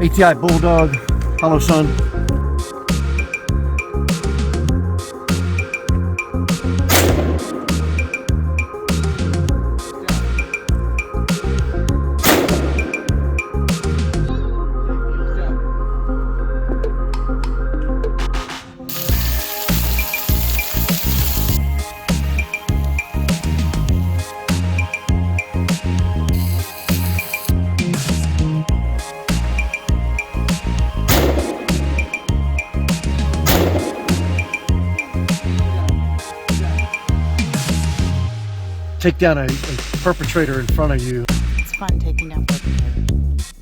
ATI Bulldog, Hollow Sun. Take down a perpetrator in front of you. It's fun taking down perpetrators.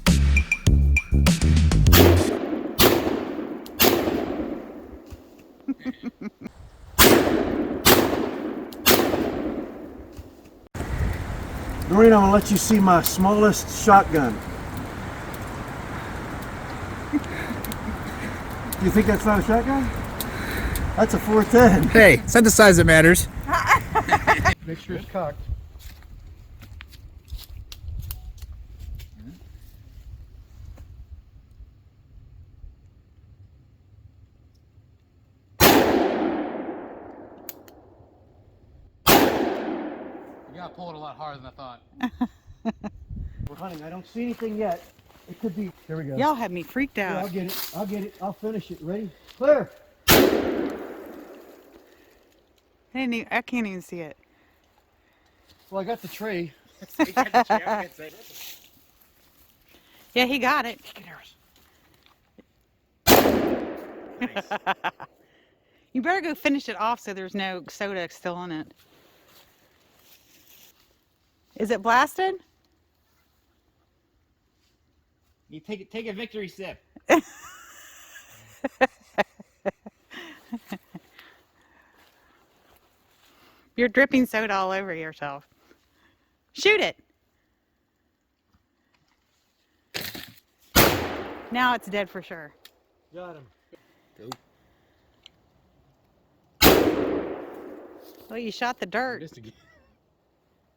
Marina, I'm gonna let you see my smallest shotgun. Do you think that's not a shotgun? That's a 410. Hey, it's not the size that matters. Make sure it's cocked. You gotta pull it a lot harder than I thought. We're hunting. I don't see anything yet. It could be. Here we go. Y'all had me freaked Yeah, out. I'll get it. I'll get it. I'll finish it. Ready? Clear. I can't even see it. Well, I got the tray. Yeah, he got it. You better go finish it off so there's no soda still in it. Is it blasted? You take a victory sip. You're dripping soda all over yourself. Shoot it. Now it's dead for sure. Got him. Well, you shot the dirt.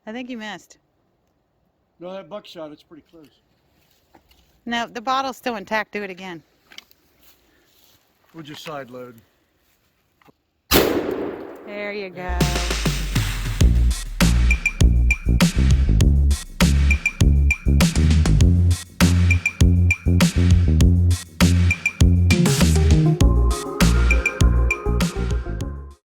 I think you missed. No, that buckshot, it's pretty close. No, the bottle's still intact. Do it again. We'll just side load. There you go.